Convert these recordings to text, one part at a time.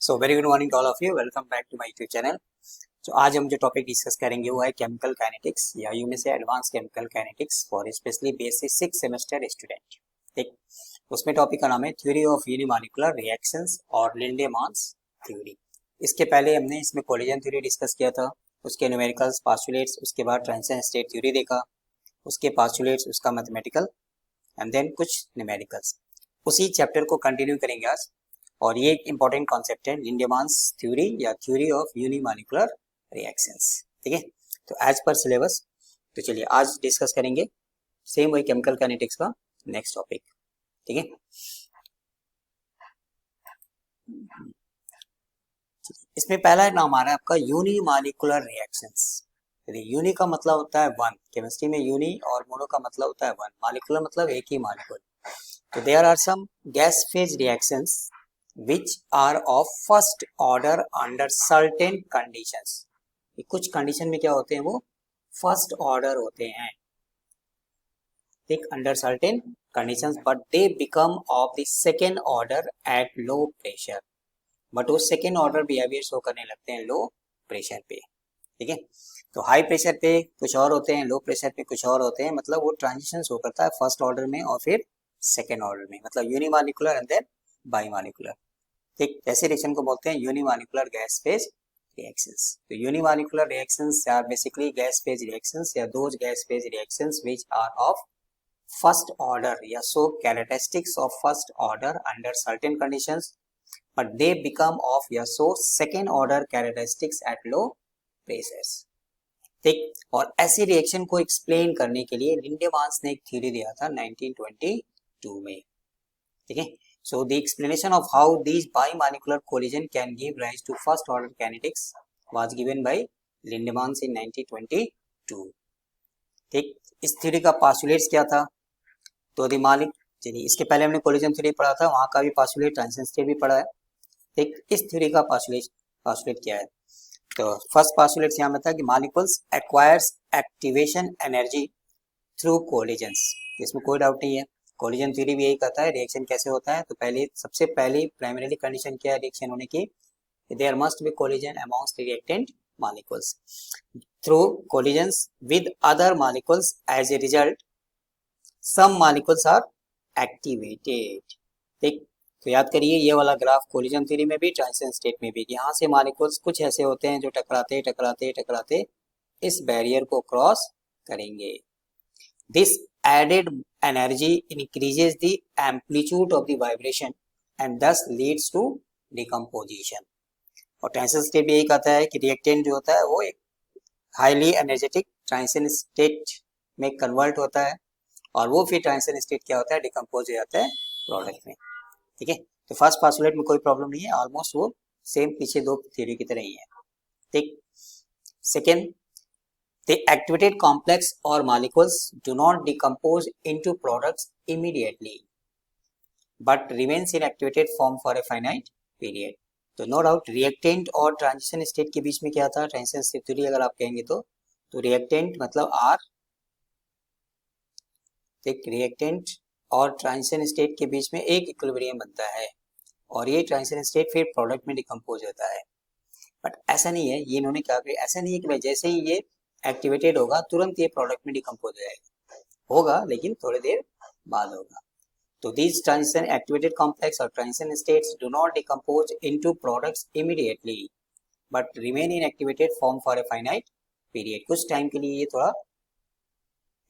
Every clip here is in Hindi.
So very good morning to all of you, welcome back to my YouTube channel. तो आज हम जो टॉपिक डिस्कस करेंगे वो है केमिकल काइनेटिक्स या यू में से advance chemical kinetics for specially BSc 6 semester student. ठीक, उसमें टॉपिक का नाम है थ्योरी ऑफ यूनिमॉलिक्यूलर रिएक्शंस और लिंडेमान्स थ्योरी। इसके पहले हमने इसमें कोलिजन थ्योरी डिस्कस किया था, उसके न्यूमेरिकल्स, पोस्टुलेट्स, उसके बाद ट्रांजिशन स्टेट थ्योरी देखा, उसके पोस्टुलेट्स, उसका मैथमेटिकल एंड देन कुछ न्यूमेरिकल्स। उसी चैप्टर को कंटिन्यू करेंगे आज, और ये एक इंपॉर्टेंट कॉन्सेप्ट है लिंडेमान्स थ्योरी या थ्योरी ऑफ यूनिमॉलिक्यूलर रिएक्शंस। ठीक है, तो एज पर सिलेबस तो चलिए आज डिस्कस करेंगे सेम वही केमिकल काइनेटिक्स का नेक्स्ट टॉपिक। ठीक है, इसमें पहला नाम आ रहा है आपका यूनिमॉलिक्यूलर रिएक्शंस। यूनि का मतलब होता है वन, केमिस्ट्री में यूनि और मोनो का मतलब होता है वन, मॉलिक्यूलर मतलब एक ही मॉलिक्यूल। तो there are some gas phase reactions which are of first order under certain conditions। कुछ कंडीशन में क्या होते हैं, वो फर्स्ट ऑर्डर होते हैं, ठीक, under certain conditions, but they become of the second order at low pressure. But वो सेकेंड ऑर्डर बिहेवियर शो करने लगते हैं लो प्रेशर पे। ठीक है, तो हाई प्रेशर पे कुछ और होते हैं, लो प्रेशर पे कुछ और होते हैं, मतलब वो ट्रांजिशन शो करता है फर्स्ट ऑर्डर में और फिर सेकेंड ऑर्डर में, मतलब यूनिमॉलिक्यूलर एंड देन बाईमॉलिक्यूलर। ठीक, ऐसे रिएक्शन को बोलते हैं यूनिमॉलिक्यूलर गैस फेज रिएक्शंस। तो unimolecular reactions are basically gas phase reactions या those gas phase reactions which are of first order या show characteristics of first order under certain conditions, but they become of या show second order characteristics at low pressures. ठीक, और ऐसी रिएक्शन को एक्सप्लेन करने के लिए लिंडेमान्स ने एक थ्योरी दिया था 1922 में। ठीक है, so the explanation of how these bimolecular collision can give rise to first order kinetics was given by Lindemanns in 1922। ठीक, इस थ्योरी का पोस्टुलेट्स क्या था, तो चलिए इसके पहले हमने कोलिजन थ्योरी पढ़ा था, वहां का भी पोस्टुलेट, ट्रांजिशन स्टेट भी पढ़ा है। ठीक, इस थ्योरी का पोस्टुलेट क्या है, तो फर्स्ट पोस्टुलेट यहाँ में था कि molecules acquires activation energy through collisions. इसमें कोई डाउट नहीं है, कोलिजन थ्योरी भी यही कहता है रिएक्शन कैसे होता है। तो सबसे पहली प्राइमरीली कंडीशन क्या है रिएक्शन होने की, there must be collision amongst reactant molecules. Through collisions with other molecules as a result some molecules are activated. ठीक, तो याद करिए ये वाला ग्राफ कोलिजन थ्योरी में भी, ट्रांजिशन स्टेट में भी, यहाँ से मॉलिक्यूल्स कुछ ऐसे होते हैं जो टकराते टकराते टकराते इस बैरियर को क्रॉस करेंगे। This added energy increases the amplitude of the vibration and thus leads to decomposition। और ट्रांजिशन स्टेट भी यही कहता है कि रिएक्टेंट जो होता है वो एक हाईली एनर्जेटिक ट्रांजिशन स्टेट में कन्वर्ट होता है, और वो फिर ट्रांजिशन स्टेट क्या होता है, डिकम्पोज हो जाता है प्रोडक्ट में। ठीक है, तो फर्स्ट पोस्टुलेट में कोई प्रॉब्लम नहीं है, ऑलमोस्ट वो सेम पीछे दो थ्योरी की तरह ही है। ठीक, second, the activated complex or molecules do not decompose into products immediately but remains in activated form for a finite period। तो नो डाउट रिएक्टेंट और ट्रांजिशन स्टेट के बीच में क्या था, ट्रांजिशन स्टेट थ्योरी अगर आप कहेंगे तो रिएक्टेंट मतलब आर, एक रिएक्टेंट और ट्रांजिशन स्टेट के बीच में एक इक्विलिब्रियम बनता है, और ये ट्रांजिशन स्टेट फिर प्रोडक्ट में डिकम्पोज होता है। बट ऐसा नहीं है, ये इन्होंने क्या किया, ऐसा नहीं है कि भाई जैसे ही ये एक्टिवेटेड होगा तुरंत ये प्रोडक्ट में डिकम्पोज हो जाएगा, होगा लेकिन थोड़ी देर बाद होगा। तो these transition activated complex or transition states do not decompose into products immediately but remain in activated form for a finite period। कुछ टाइम के लिए ये थोड़ा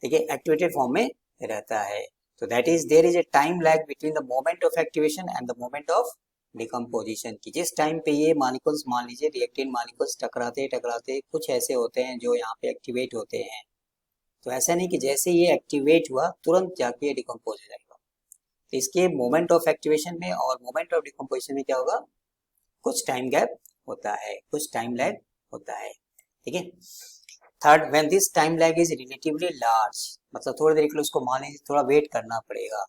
ठीक है एक्टिवेटेड फॉर्म में रहता है। तो that is there is a time lag between the moment of activation and the moment of decomposition की जिस टाइम पे ये मॉलिक्यूल्स, मान लीजिए रिएक्टेंट मॉलिक्यूल्स टकराते टकराते कुछ ऐसे होते हैं जो यहाँ पे एक्टिवेट होते हैं, तो ऐसा नहीं कि जैसे ये एक्टिवेट हुआ तुरंत जाके ये डिकम्पोज हो जाएगा। तो इसके मोमेंट ऑफ एक्टिवेशन में और मोमेंट ऑफ डिकम्पोजिशन में क्या होगा, कुछ टाइम गैप होता है, कुछ टाइम लैग होता है। ठीक है, third, when this time lag is relatively large, मतलब थोड़ी देर के लिए उसको मान लीजिए थोड़ा वेट करना पड़ेगा,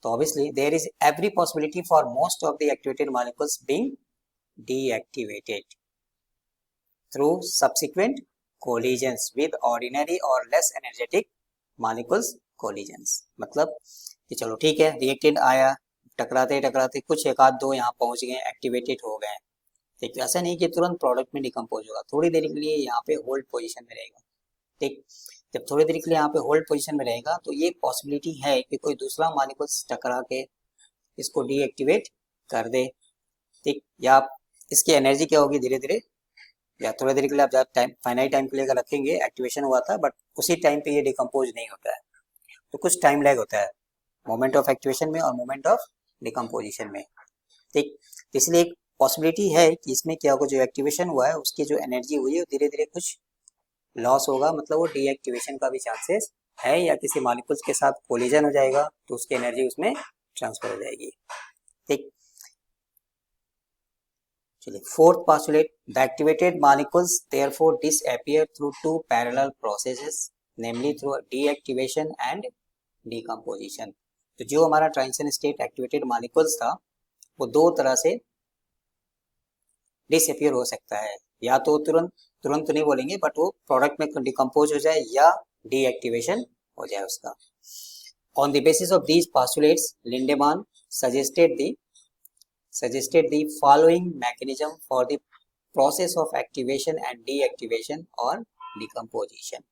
तो obviously there is every possibility for most of the activated molecules being deactivated through subsequent collisions with ordinary or less energetic molecules collisions। मतलब कि चलो ठीक है रिएक्टेंट आया, टकराते टकराते कुछ एक आध दो यहाँ पहुंच गए, एक्टिवेटेड हो गए, ठीक, तो ऐसा नहीं कि तुरंत प्रोडक्ट में डिकम्पोज होगा, थोड़ी देर के लिए यहाँ पे होल्ड पोजीशन में रहेगा। ठीक, जब थोड़ी देर के लिए यहाँ पे होल्ड पोजीशन में रहेगा तो ये पॉसिबिलिटी है कि कोई दूसरा मॉलिक्यूल्स टकरा के इसको डीएक्टिवेट कर दे। ठीक, या इसकी एनर्जी क्या होगी धीरे धीरे, या थोड़ी देर के लिए आप ज़्यादा टाइम फाइनाइट टाइम के लिए अगर रखेंगे, एक्टिवेशन हुआ था बट उसी टाइम पे ये डिकम्पोज नहीं होता है, तो कुछ टाइम लैग होता है मोमेंट ऑफ एक्टिवेशन में और मोमेंट ऑफ डिकम्पोजिशन में। ठीक, तो इसलिए एक पॉसिबिलिटी है कि इसमें क्या होगा, जो एक्टिवेशन हुआ है उसकी जो एनर्जी हुई है धीरे धीरे कुछ लॉस होगा, मतलब वो डीएक्टिवेशन का भी चांसेस है, या किसी मॉलिक्यूल्स के साथ कोलिजन हो जाएगा तो उसकी एनर्जी उसमें ट्रांसफर हो जाएगी। ठीक, चलिए fourth postulate, the activated molecules therefore disappear through two parallel processes, namely through deactivation and decomposition. तो जो हमारा ट्रांजिशन स्टेट एक्टिवेटेड मॉलिक्यूल्स था वो दो तरह से डिसअपीयर हो सकता है, या तो तुरंत तुरंत तो नहीं बोलेंगे बट वो प्रोडक्ट में डिकम्पोज हो जाए या डीएक्टिवेशन हो जाए उसका। On the basis of these postulates Lindemann suggested the following mechanism for the process of activation and deactivation or decomposition।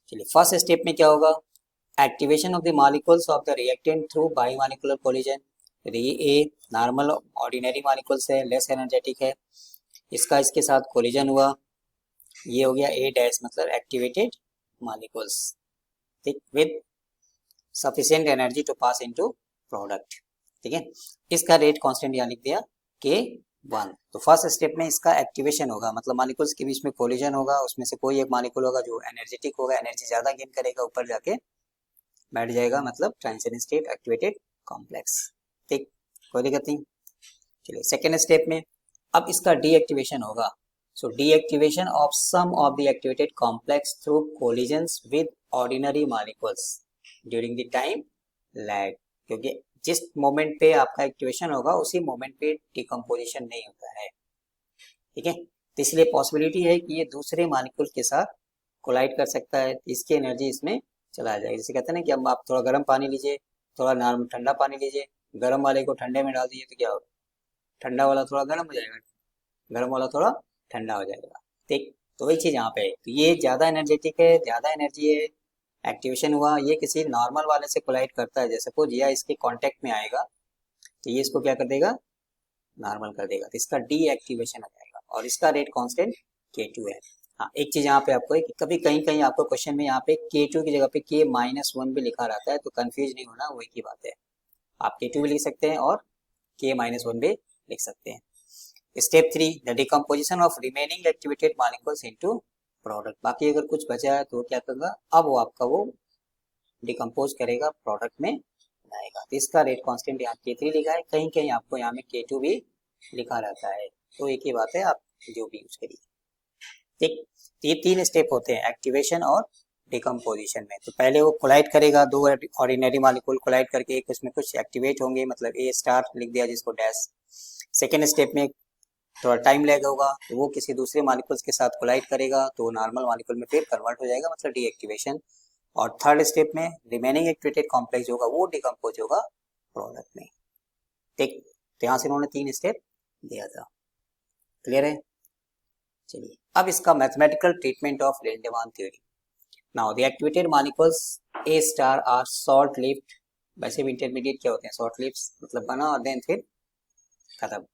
चलिए फर्स्ट स्टेप में क्या होगा, activation of the molecules of the reactant through biomolecular collision. A normal ordinary molecules है, लेस एनर्जेटिक है, इसका इसके साथ कोलिजन हुआ, ये हो गया ए डैश, मतलब एक्टिवेटेड मॉलिक्यूल्स, ठीक, with sufficient energy to pass into product. ठीक है, इसका रेट कांस्टेंट यहाँ लिख दिया K1। तो फर्स्ट स्टेप में इसका एक्टिवेशन होगा, मतलब मॉलिक्यूल्स के बीच में कोलिजन होगा, उसमें से कोई एक मॉलिक्यूल होगा जो एनर्जेटिक होगा, एनर्जी ज्यादा गेन करेगा, ऊपर जाके बैठ जाएगा, मतलब ट्रांजिशन स्टेट एक्टिवेटेड कॉम्प्लेक्स। ठीक, कोई दिक्कत नहीं। चलिए सेकेंड स्टेप में अब इसका डीएक्टिवेशन होगा। So deactivation of some of the activated complex through collisions with ordinary molecules during the time lag, क्योंकि जिस मोमेंट पे आपका एक्टिवेशन होगा उसी मोमेंट पे डिकम्पोजिशन नहीं होता है। ठीक है, तो इसलिए पॉसिबिलिटी है कि ये दूसरे मॉलिक्यूल के साथ कोलाइड कर सकता है, इसकी एनर्जी इसमें चला जाएगी। जैसे कहते हैं ना कि अब आप थोड़ा गर्म पानी लीजिए, थोड़ा नॉर्मल ठंडा पानी लीजिए, गर्म वाले को ठंडे में डाल दीजिए तो क्या होगा, ठंडा वाला थोड़ा गर्म हो जाएगा, गर्म वाला थोड़ा ठंडा हो जाएगा। ठीक, तो वही चीज़ यहाँ पे है, तो ये ज़्यादा एनर्जेटिक है, ज़्यादा एनर्जी है, एक्टिवेशन हुआ, ये किसी नॉर्मल वाले से कोलाइड करता है, जैसे सपोज या इसके कांटेक्ट में आएगा तो ये इसको क्या कर देगा, नॉर्मल कर देगा, तो इसका डीएक्टिवेशन हो जाएगा और इसका रेट कांस्टेंट K2 है। हाँ, एक चीज यहाँ पे आपको है कि कभी कहीं कहीं आपको क्वेश्चन में यहाँ पे K2 की जगह पे K-1 भी लिखा रहता है, तो कंफ्यूज नहीं होना, वही की बात है, आप K2 भी लिख सकते हैं और K-1 भी लिख सकते हैं। Step 3, the decomposition of remaining activated molecules into product. बाकी अगर कुछ बचा है तो क्या करेगा, अब वो आपका वो डिकम्पोज करेगा, प्रोडक्ट में आएगा। तो इसका रेट कांस्टेंट यहाँ K3 लिखा है, कहीं कहीं आपको यहाँ में K2 भी लिखा रहता है, तो एक ही बात है, आप जो भी यूज करिए। ठीक, ये तीन स्टेप होते हैं एक्टिवेशन और डिकम्पोजिशन में। तो पहले वो कोलाइड करेगा, दो ऑर्डिनरी मॉलिक्यूल कोलाइड करके एक उसमें कुछ एक्टिवेट होंगे, मतलब ए स्टार लिख दिया जिसको डैश। सेकेंड स्टेप में थोड़ा टाइम लैग होगा, तो वो किसी दूसरे मॉलिक्यूल्स के साथ कोलाइड करेगा तो नॉर्मल मॉलिक्यूल में फिर कन्वर्ट हो जाएगा, मतलब डीएक्टिवेशन। और थर्ड स्टेप में रिमेनिंग एक्टिवेटेड कॉम्प्लेक्स होगा वो डिकम्पोज होगा प्रोडक्ट में। ठीक, तो यहाँ से उन्होंने 3 स्टेप दिया था, क्लियर है। चलिए अब इसका mathematical treatment of Lindemann theory. Now the activated molecules A star are short lived, वैसे भी इंटरमीडिएट क्या होते हैं, शॉर्ट लिव्स, मतलब बना और देन फिर खत्म,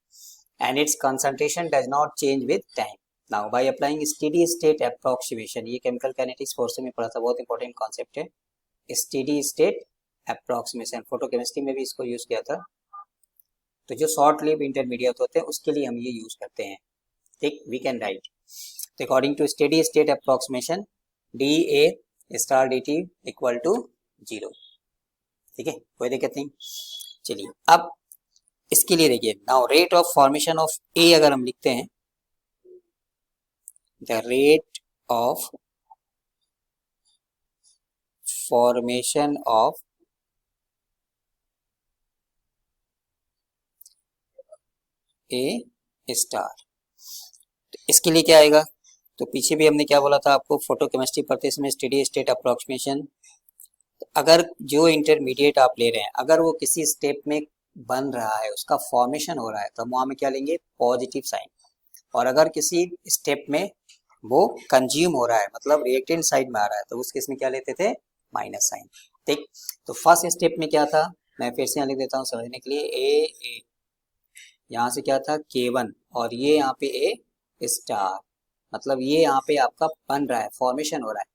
and its concentration does not change with time. Now by applying steady state approximation, ये chemical kinetics कोर्स में पढ़ा था, बहुत इंपॉर्टेंट कॉन्सेप्ट है, steady state approximation, फोटोकेमिस्ट्री में भी इसको यूज किया था। तो जो शॉर्ट लिव इंटरमीडिएट होते हैं उसके लिए हम ये यूज करते हैं। ठीक, we can write according to steady state approximation dA star dt equal to 0। ठीक है, कोई दिक्कत नहीं। चलिए अब इसके लिए देखिए, now rate of formation of A अगर हम लिखते हैं, the rate of formation of A star, तो इसके लिए क्या आएगा, तो पीछे भी हमने क्या बोला था आपको, फोटोकेमिस्ट्री पढ़ते समय स्टेडी स्टेट अप्रोक्सीमेशन, अगर जो इंटरमीडिएट आप ले रहे हैं अगर वो किसी स्टेप में बन रहा है, उसका फॉर्मेशन हो रहा है, तो हम वहां में क्या लेंगे, पॉजिटिव साइन। और अगर किसी स्टेप में वो कंज्यूम हो रहा है मतलब रिएक्टेंट साइड में आ रहा है तो उस केस में क्या लेते थे, माइनस साइन। ठीक, तो फर्स्ट स्टेप में क्या था, मैं फिर से यहाँ लिख देता हूँ समझने के लिए, ए यहाँ से क्या था K1 और ये यहाँ पे ए स्टार, मतलब ये यहाँ पे आपका बन रहा है, फॉर्मेशन हो रहा है,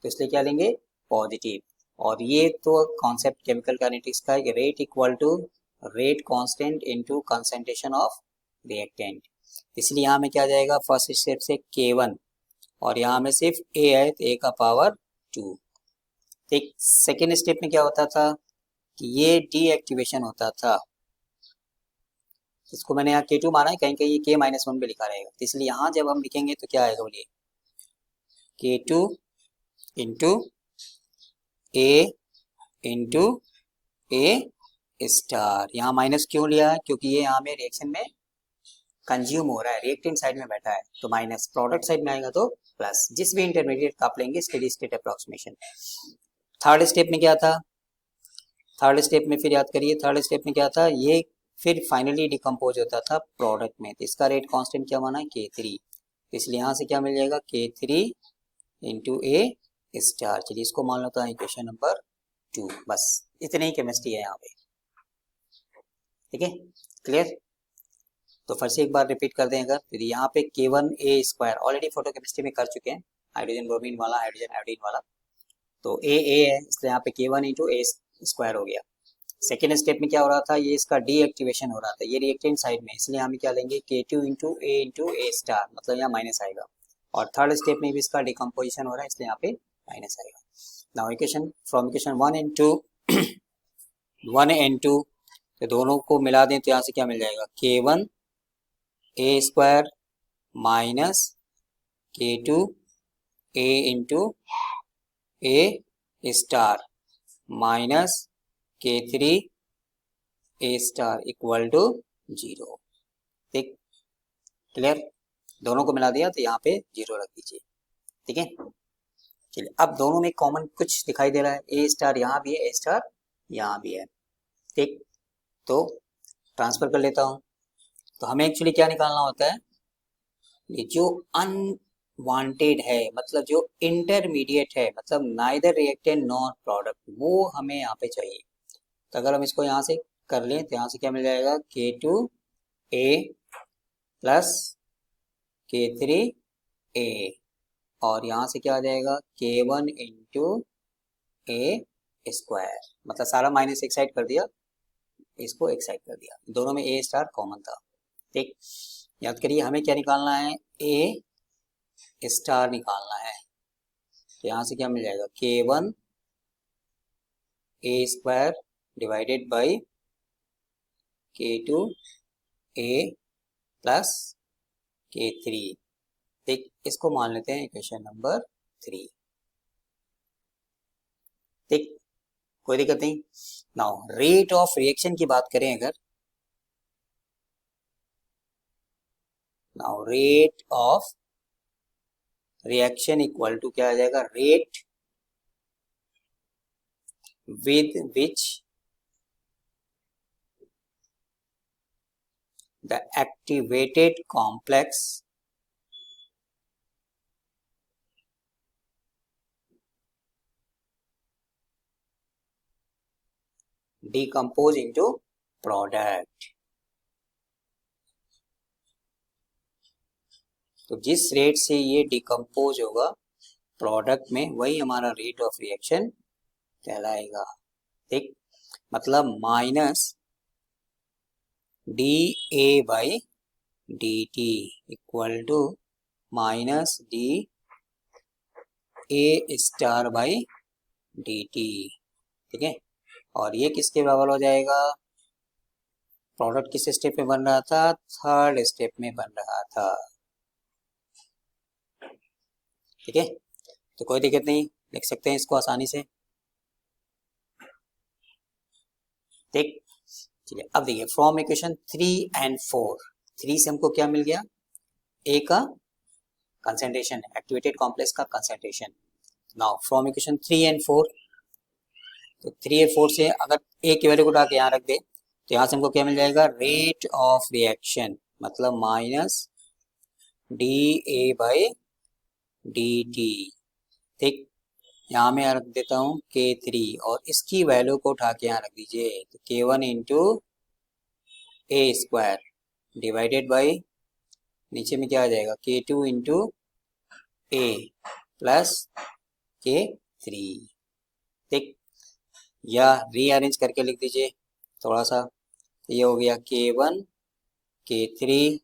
तो इसलिए क्या लेंगे, पॉजिटिव। और ये तो कॉन्सेप्ट केमिकल काइनेटिक्स का है, rate equal to rate constant into concentration of reactant, इसलिए यहाँ में क्या जाएगा, फर्स्ट स्टेप से K1 और यहाँ में सिर्फ ए है तो ए का पावर 2। ठीक, सेकेंड स्टेप में क्या होता था कि ये डीएक्टिवेशन होता था, इसको मैंने यहाँ K2 माना है, कहीं कहीं ये K-1 पे लिखा रहेगा, तो इसलिए यहाँ जब हम लिखेंगे तो क्या आएगा, बोलिए, K2 into A into A star. यहाँ माइनस क्यों लिया है, क्योंकि ये यहाँ में रिएक्शन में कंज्यूम हो रहा है, रिएक्टेंट साइड में बैठा है, तो माइनस, प्रोडक्ट साइड में आएगा तो प्लस, जिस भी इंटरमीडिएट का आप लेंगे steady state approximation. Third step में क्या था, थर्ड स्टेप में फिर याद करिए, थर्ड स्टेप में क्या था, ये फिर फाइनली डिकम्पोज होता था प्रोडक्ट में, तो इसका रेट कांस्टेंट क्या माना है, K3, इसलिए यहाँ से क्या मिल जाएगा, K3 इंटू ए स्टार। चलिए इसको मान लेता है इक्वेशन नंबर 2, बस इतनी ही केमिस्ट्री है यहाँ पे। ठीक है, क्लियर। तो फिर से एक बार रिपीट कर दें, अगर फिर यहाँ पे K1A² ऑलरेडी फोटो केमिस्ट्री में कर चुके हैं, हाइड्रोजन ब्रोमीन वाला, हाइड्रोजन आयोडीन वाला, तो ए है, इसलिए यहाँ पे K1 इंटू A² हो गया। सेकेंड स्टेप में क्या हो रहा था, ये इसका डीएक्टिवेशन हो रहा था, ये रिएक्टेंट साइड में, इसलिए हम क्या लेंगे, K2 इंटू ए स्टार, मतलब यहाँ माइनस आएगा। और थर्ड स्टेप में भी इसका डिकम्पोजिशन हो रहा है, इसलिए यहाँ पे माइनस आएगा। Now equation from equation 1 and 2 1 and 2, तो दोनों को मिला दें तो यहाँ से क्या मिल जाएगा, K1A² minus K2 A into A star minus K3 A star equal to 0। ठीक, क्लियर, दोनों को मिला दिया तो यहाँ पे 0 रख दीजिए। ठीक है, चलिए अब दोनों में कॉमन कुछ दिखाई दे रहा है, ए स्टार यहाँ भी है, ए स्टार यहाँ भी है। ठीक, तो ट्रांसफर कर लेता हूँ, तो हमें एक्चुअली क्या निकालना होता है, ये जो अनवांटेड है, मतलब जो इंटरमीडिएट है, मतलब नाइदर रिएक्टेंट नॉर प्रोडक्ट, वो हमें यहाँ पे चाहिए। तो अगर हम इसको यहाँ से कर लें तो यहाँ से क्या मिल जाएगा, K2A प्लस K3A, और यहाँ से क्या आ जाएगा, K1 इंटू A², मतलब सारा माइनस एक साइड कर दिया, इसको एक साइड कर दिया, दोनों में ए स्टार कॉमन था। ठीक, याद करिए हमें क्या निकालना है, ए स्टार निकालना है, तो यहाँ से क्या मिल जाएगा, K1A² divided by K2A plus K3। ठीक, इसको मान लेते हैं इक्वेशन नंबर 3। ठीक, कोई दिक्कत नहीं। नाउ रेट ऑफ रिएक्शन की बात करें अगर, now rate of reaction equal to क्या आ जाएगा, rate with which the activated complex decompose into product. तो जिस रेट से ये डिकम्पोज होगा प्रोडक्ट में, वही हमारा रेट ऑफ रिएक्शन कहलाएगा। ठीक, मतलब minus dA/dt equal to minus dA*/dt। ठीक है, और ये किसके बराबर हो जाएगा, प्रोडक्ट किस स्टेप में बन रहा था, थर्ड स्टेप में बन रहा था। ठीक है, तो कोई दिक्कत नहीं, लिख सकते हैं इसको आसानी से। ठीक, चलिए अब देखिए फ्रॉम इक्वेशन 3 एंड 4, 3 से हमको क्या मिल गया, ए का कंसंट्रेशन, एक्टिवेटेड कॉम्प्लेक्स का concentration. Now from equation 3 and 4, तो 3 और 4 से अगर ए की वैल्यू को उठा के यहाँ रख दे तो यहाँ से हमको क्या मिल जाएगा, रेट ऑफ रिएक्शन, मतलब minus D A by D T. ठीक, यहाँ मैं रख देता हूँ K3 और इसकी वैल्यू को उठा के यहाँ रख दीजिए, तो K1 into A square divided by, नीचे में क्या आ जाएगा, K2 इंटू ए प्लस K3। ठीक, या रीअरेंज करके लिख दीजिए थोड़ा सा, ये हो गया K1 K3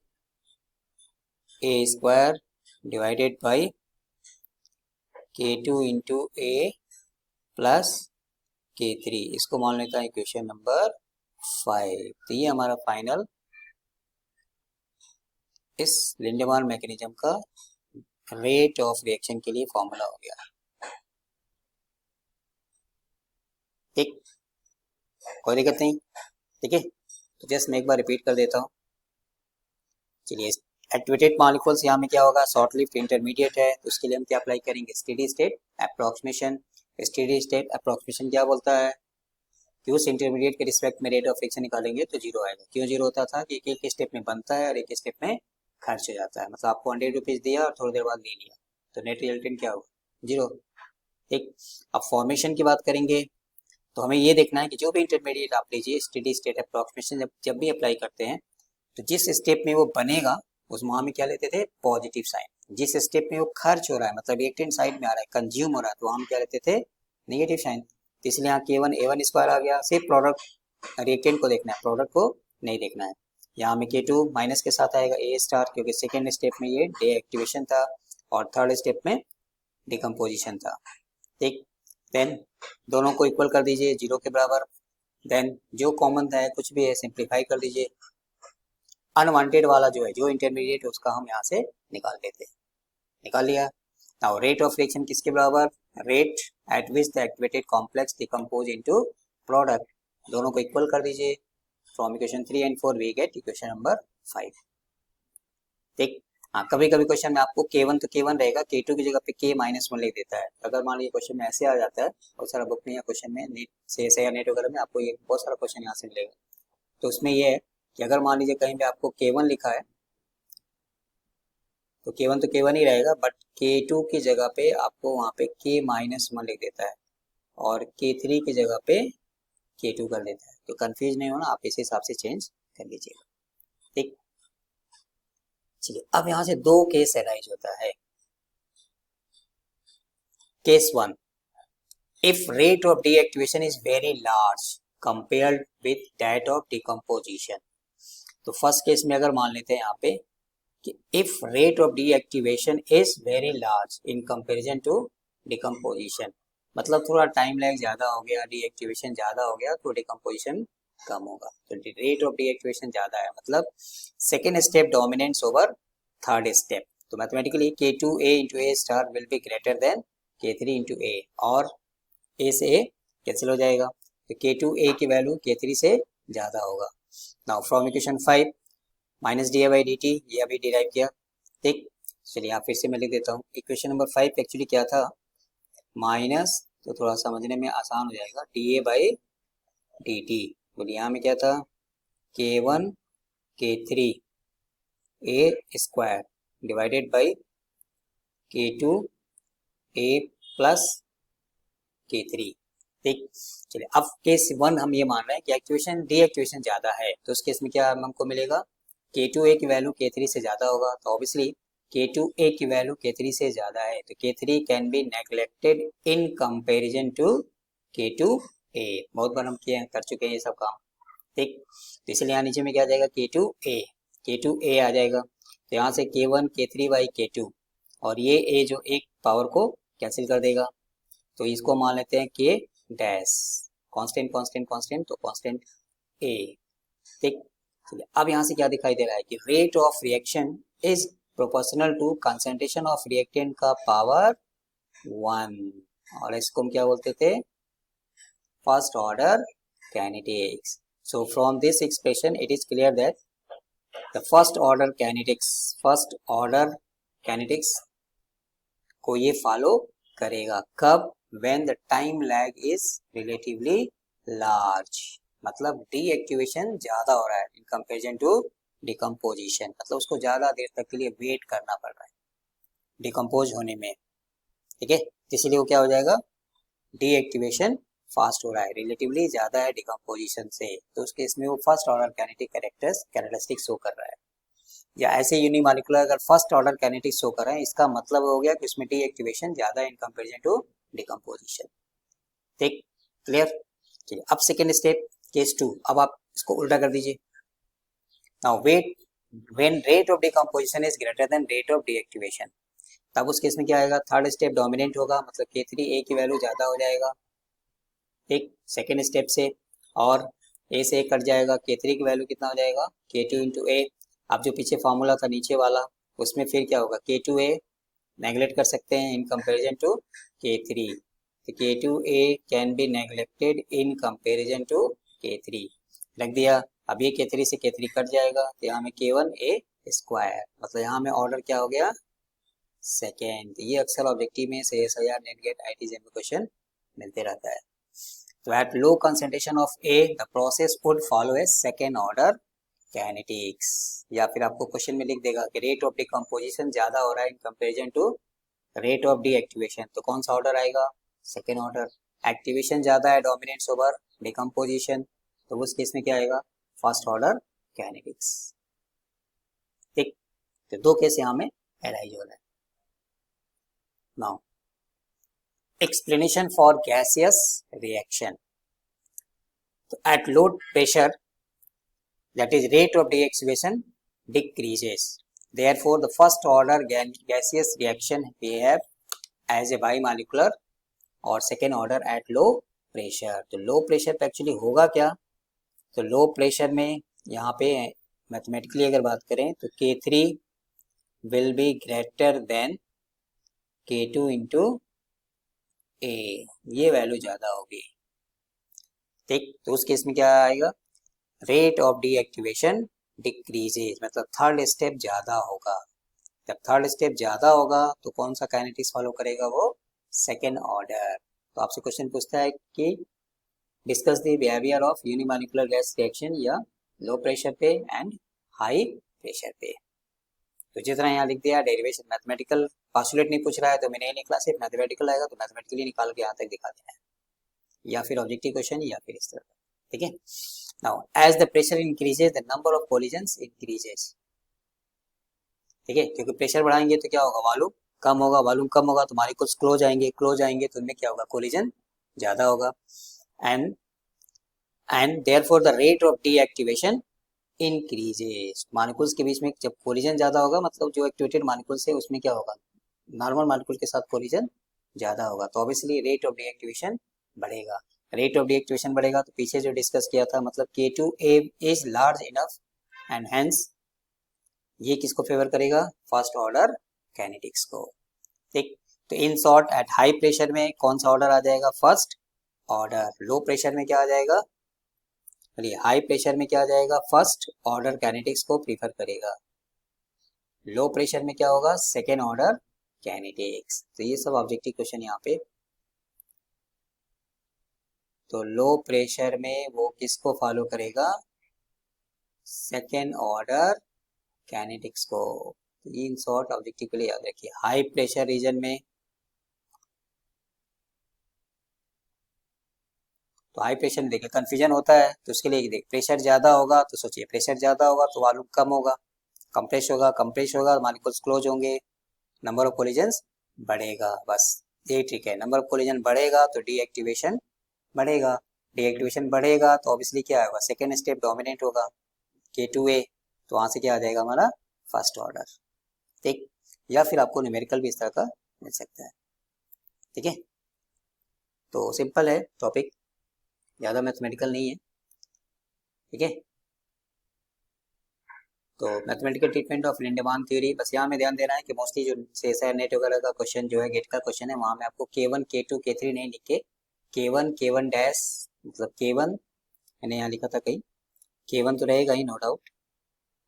A square divided by K2 into A plus K3। इसको मान लेता है इक्वेशन नंबर 5। तो ये हमारा फाइनल इस लिंडेमान मैकेनिज्म का रेट ऑफ रिएक्शन के लिए फॉर्मूला हो गया। ठीक, कोई दिक्कत नहीं। ठीक है, तो जस्ट मैं एक बार रिपीट कर देता हूँ। चलिए, एक्टिवेटेड मॉलिक्यूल्स यहाँ में क्या होगा, शॉर्ट लिव्ड इंटरमीडिएट है, तो उसके लिए हम क्या अप्लाई करेंगे, steady state approximation. Steady state approximation क्या बोलता है कि उस इंटरमीडिएट के रिस्पेक्ट में रेट ऑफ रिएक्शन निकालेंगे तो जीरो आएगा। क्यों जीरो होता था कि एक स्टेप में बनता है और एक स्टेप में खर्च हो जाता है। मतलब आपको 100 रुपीज दिया और थोड़ी देर बाद ले लिया, तो नेट रिजल्टेंट क्या होगा, जीरो। ठीक, अब फॉर्मेशन की बात करेंगे तो हमें ये देखना है कि जो भी इंटरमीडिएट आप लीजिए, स्टेडी स्टेट अप्रोक्सीमेशन जब भी अप्लाई करते हैं तो जिस स्टेप में वो बनेगा उस वहां में क्या लेते थे, पॉजिटिव साइन। जिस स्टेप में वो खर्च हो रहा है, मतलब रिएक्टेंट साइड में आ रहा है, कंज्यूम हो रहा है, तो वहां क्या लेते थे, नेगेटिव साइन। तो इसलिए यहाँ K1 A1 स्क्वायर आ गया। सिर्फ प्रोडक्ट रिएक्टेंट को देखना है, प्रोडक्ट को नहीं देखना है। यहाँ में K2 माइनस के साथ आएगा A स्टार, क्योंकि सेकेंड स्टेप में ये डीएक्टिवेशन था और थर्ड स्टेप में डिकम्पोजिशन था। ठीक, देन दोनों को इक्वल कर दीजिए जीरो के बराबर। देन जो कॉमन है कुछ भी है सिंप्लीफाई कर दीजिए। अनवांटेड वाला जो है, जो इंटरमीडिएट है, उसका हम यहाँ से निकाल लेते हैं। निकाल लिया। नाउ रेट ऑफ रिएक्शन किसके बराबर, rate at which the activated complex decompose into product. दोनों को इक्वल कर दीजिए। From equation 3 and 4 we get equation number 5। ठीक, हाँ, कभी कभी क्वेश्चन में आपको K1 तो K1 रहेगा, K2 की जगह पे K-1 लिख देता है। अगर मान लीजिए क्वेश्चन में ऐसे आ जाता है, बहुत सारा बुक में या क्वेश्चन में नीट से या नेट वगैरह में आपको ये बहुत सारा क्वेश्चन यहाँ से मिलेगा। तो उसमें ये है कि अगर मान लीजिए कहीं पे आपको K1 लिखा है तो K1 तो K1 ही रहेगा, बट K2 की जगह पे आपको वहाँ पे K-1 लिख देता है और K3 की जगह पे K2 कर देता है। तो कंफ्यूज नहीं होना, आप इस हिसाब से चेंज कर लीजिएगा। ठीक, चलिए अब यहाँ से दो केस अराइज होता है। Case 1, if rate of deactivation is very large compared with that of decomposition। तो फर्स्ट केस में अगर मान लेते हैं यहाँ पे कि if rate of deactivation is very large in comparison to decomposition, मतलब थोड़ा टाइम लैग ज्यादा हो गया, डीएक्टिवेशन ज्यादा हो गया तो डिकम्पोजिशन कम होगा। तो रेट ऑफ डीएक्टिवेशन ज्यादा है, मतलब second step dominance over third step. तो mathematically K2A into A star will be greater than K3 into A, और ए से ए कैंसिल हो जाएगा, तो K2A की वैल्यू K3 से ज्यादा होगा। Now from equation 5 minus D A by D T, ये अभी डिराइव किया। ठीक, चलिए यहाँ फिर से मैं लिख देता हूँ। इक्वेशन नंबर 5 एक्चुअली क्या था, माइनस, तो थोड़ा समझने में आसान हो जाएगा, D A by D T. बोलिए यहाँ में क्या था, K1 K3 A square divided by K2 A plus K3। ठीक, चलिए अब केस 1 हम ये मान रहे हैं कि एक्टिवेशन डीएक्टिवेशन ज्यादा है, तो उस केस में क्या हमको मिलेगा, K2A की वैल्यू K3 से ज्यादा होगा। तो ऑब्वियसली K2A की वैल्यू K3 से ज्यादा है, तो K3 can be neglected in comparison to K2A। बहुत बार हम किए कर चुके हैं ये सब काम। ठीक, तो इसलिए यहाँ नीचे में क्या आ जाएगा, K2A आ जाएगा। तो यहाँ से K1 K3 बाई K2, और ये A जो एक पावर को कैंसिल कर देगा, तो इसको मान लेते हैं K dash, constant constant constant, तो कांस्टेंट A। ठीक, अब यहाँ से क्या दिखाई दे रहा है कि rate of reaction is proportional to concentration of reactant का पावर 1, और इसको हम क्या बोलते थे, first order kinetics. So from this expression it is clear that the first order kinetics को ये फॉलो करेगा। कब, when the time lag is relatively large, मतलब डीएक्टिवेशन ज्यादा हो रहा है इन कंपेरिजन टू डिकम्पोजिशन, मतलब उसको ज़्यादा देर तक के लिए वेट करना पड़ रहा है डिकम्पोज होने में, ठीक है। इसीलिए वो क्या हो जाएगा, डीएक्टिवेशन फास्ट हो रहा है, रिलेटिवली ज़्यादा है डिकम्पोजिशन से, तो उस केस में वो first order kinetic characteristic show कर रहा है। या ऐसे यूनिमॉलिक्यूलर अगर फर्स्ट ऑर्डर कैनेटिक शो कर रहे हैं, इसका मतलब हो गया कि उसमें डीएक्टिवेशन ज़्यादा है इन कंपेरिजन टू डिकम्पोजिशन, ठीक, क्लियर। चलिए अब सेकेंड स्टेप केस 2, अब आप इसको उल्टा कर दीजिए। Now wait when rate of decomposition is greater than rate of deactivation, तब उस केस में क्या आएगा, थर्ड स्टेप डोमिनेंट होगा, मतलब K3 A की वैल्यू ज़्यादा हो जाएगा, ठीक, सेकेंड स्टेप से, और A से A कट जाएगा, K3 की वैल्यू कितना हो जाएगा, K2 इंटू A। अब जो पीछे फार्मूला था नीचे वाला, उसमें फिर क्या होगा, K2A नेगलेक्ट कर सकते हैं इन कंपेरिजन टू K3, तो K2A can be neglected in comparison to K3, रख दिया। अब ये K3 से K3 कट जाएगा, तो यहाँ में K1A स्क्वायर, मतलब यहाँ में ऑर्डर क्या हो गया, सेकेंड। ये अक्सर ऑब्जेक्टिव में CSIR नेट गेट IIT में क्वेश्चन मिलते रहता है। तो at low concentration of A the process would follow A second order kinetics, या फिर आपको क्वेश्चन में लिख देगा कि रेट ऑफ डिकम्पोजिशन ज्यादा हो रहा है in comparison to rate of deactivation, तो कौन सा ऑर्डर आएगा, सेकेंड ऑर्डर। एक्टिवेशन ज्यादा है, डोमिनेंस ओवर डिकम्पोजिशन, तो उस केस में क्या आएगा, फर्स्ट ऑर्डर कैनेटिक्स, ठीक। तो दो केस यहाँ में एराइज हो रहा है। Now explanation for gaseous reaction, तो at low pressure that is rate of deactivation decreases, therefore the first order gaseous reaction behave as a bimolecular और second order at low pressure। तो low pressure पे एक्चुअली होगा क्या, तो low pressure में यहाँ पे मैथमेटिकली अगर बात करें तो K3 will be greater than K2 into A, ये वैल्यू ज्यादा होगी, ठीक। तो उस केस में क्या आएगा, रेट ऑफ डीएक्टिवेशन डिक्रीजेज, मतलब थर्ड स्टेप ज्यादा होगा। जब थर्ड स्टेप ज्यादा होगा तो कौन सा काइनेटिक्स फॉलो करेगा, वो सेकेंड ऑर्डर। तो आपसे क्वेश्चन पूछता है कि discuss the behaviour of unimolecular gas reaction या लो प्रेशर पे एंड हाई प्रेशर पे। तो जितना यहाँ लिख दिया डेरिवेशन, मैथमेटिकल पॉस्टुलेट नहीं पूछ रहा है तो मैंने नहीं निकला, सिर्फ मैथमेटिकल आएगा तो मैथमेटिकली निकाल के यहाँ तक दिखा देना है, या फिर ऑब्जेक्टिव क्वेश्चन या फिर इस तरह, ठीक है। Now as the pressure increases the number of collisions increases, ठीक है, क्योंकि प्रेशर बढ़ाएंगे तो क्या होगा, वॉल्यूम कम होगा, वॉल्यूम कम होगा तो मॉलिक्यूल्स क्लोज आएंगे तो उनमें क्या होगा, कोलिजन ज्यादा होगा, and therefore the rate of deactivation increases. Molecules के बीच में जब कोलिजन ज्यादा होगा, मतलब जो एक्टिवेटेड मॉलिक्यूल्स है उसमें क्या होगा, नॉर्मल मॉलिक्यूल के साथ कोलिजन ज्यादा होगा, तो ऑब्वियसली रेट ऑफ डीएक्टिवेशन बढ़ेगा। रेट ऑफ डीएक्टिवेशन बढ़ेगा तो पीछे जो डिस्कस किया था, मतलब K2A is large enough and hence ये किसको फेवर करेगा, फर्स्ट ऑर्डर कैनेटिक्स को, ठीक। तो in short at high pressure में कौन सा ऑर्डर आ जाएगा, फर्स्ट ऑर्डर। लो प्रेशर में क्या आ जाएगा, हाई प्रेशर में क्या आ जाएगा, फर्स्ट ऑर्डर कैनेटिक्स को प्रीफर करेगा। लो प्रेशर में क्या होगा, सेकेंड ऑर्डर कैनेटिक्स। तो ये सब ऑब्जेक्टिव क्वेश्चन यहाँ पे। तो लो प्रेशर में वो किसको फॉलो करेगा, सेकेंड ऑर्डर कैनेटिक्स को। इन शॉर्ट ऑब्जेक्टिव के लिए याद रखिए। हाई प्रेशर रीजन में, तो हाई प्रेशर में देखिए कंफ्यूजन होता है, तो उसके लिए देख प्रेशर ज्यादा होगा तो सोचिए प्रेशर ज्यादा होगा तो वॉल्यूम कम होगा, कंप्रेस होगा मॉलिक्यूल्स क्लोज होंगे, नंबर ऑफ कोलिजन्स बढ़ेगा, बस यही ट्रिक है। नंबर ऑफ कोलिजन बढ़ेगा तो डीएक्टिवेशन बढ़ेगा, डीएक्टिवेशन बढ़ेगा तो ऑब्वियसली क्या होगा, सेकेंड स्टेप डोमिनेट होगा K2A, तो वहां से क्या आ जाएगा हमारा फर्स्ट ऑर्डर, ठीक। या फिर आपको न्यूमेरिकल भी इस तरह का मिल सकता है, ठीक है। तो सिंपल है टॉपिक, ज़्यादा मैथमेटिकल नहीं है, ठीक है। तो mathematical treatment of Lindemann theory, बस यहाँ में ध्यान देना है कि मोस्टली जो CSIR नेट वगैरह का क्वेश्चन जो है, गेट का क्वेश्चन है, वहाँ में आपको K1 K2 K3 नहीं लिख के K1 डैश, मतलब K1 मैंने यहाँ लिखा था कहीं, K1 तो रहेगा ही नो डाउट,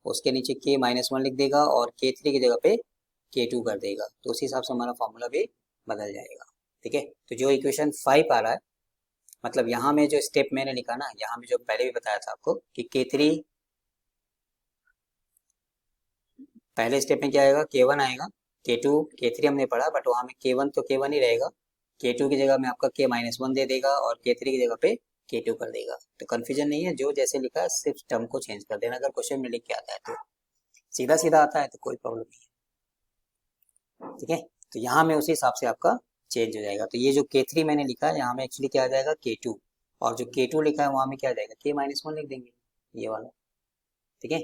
उसके नीचे K-1 लिख देगा और K3 की जगह पे K2 कर देगा, तो उसी हिसाब से हमारा फॉर्मूला भी बदल जाएगा, ठीक है। तो जो इक्वेशन 5 आ रहा है, मतलब यहाँ में जो स्टेप मैंने लिखा ना, यहाँ में जो पहले भी बताया था आपको कि K3 पहले स्टेप में क्या आएगा, K1 आएगा, K2 K3 हमने पढ़ा, बट वहाँ में K1 तो K1 ही रहेगा, K2 की जगह में आपका K-1 दे देगा और K3 की जगह पे K2 कर देगा। तो कन्फ्यूजन नहीं है, जो जैसे लिखा है सिर्फ टर्म को चेंज कर देना। अगर क्वेश्चन में लिख के आता है तो सीधा सीधा आता है तो कोई प्रॉब्लम नहीं है, ठीक है। तो यहाँ में उसी हिसाब से आपका चेंज हो जाएगा। तो ये जो K3 मैंने लिखा है यहाँ में एक्चुअली क्या आ जाएगा, K2, और जो K2 लिखा है वहाँ में क्या आ जाएगा, K-1 लिख देंगे, ये वाला, ठीक है।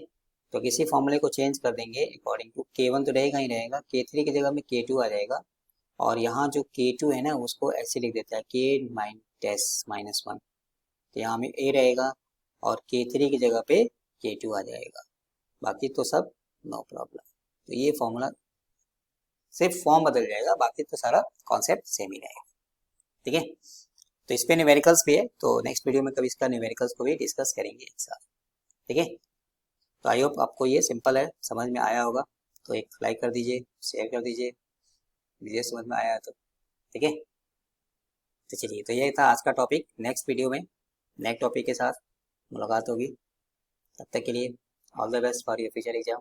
तो किसी फॉर्मूले को चेंज कर देंगे अकॉर्डिंग टू, K1 तो रहेगा ही रहेगा, K3 की जगह में K2 आ जाएगा, और यहाँ जो K2 है ना उसको ऐसे लिख देता है K-1, तो यहाँ में A रहेगा और K3 की जगह पे K2 आ जाएगा, बाकी तो सब नो प्रॉब्लम। तो ये फॉर्मूला सिर्फ फॉर्म बदल जाएगा, बाकी तो सारा कॉन्सेप्ट सेम ही रहेगा, ठीक है। तो इस पे न्यूमेरिकल्स भी है, तो नेक्स्ट वीडियो में कभी इसका न्यूमेरिकल्स को भी डिस्कस करेंगे एक साथ, ठीक है। तो आई होप आपको ये सिंपल है, समझ में आया होगा। तो एक लाइक कर दीजिए, शेयर कर दीजिए, वीडियो समझ में आया तो, ठीक है। तो चलिए, तो ये था आज का टॉपिक। नेक्स्ट वीडियो में नेक्स्ट टॉपिक के साथ मुलाकात होगी। तब तक के लिए all the best for your future exam.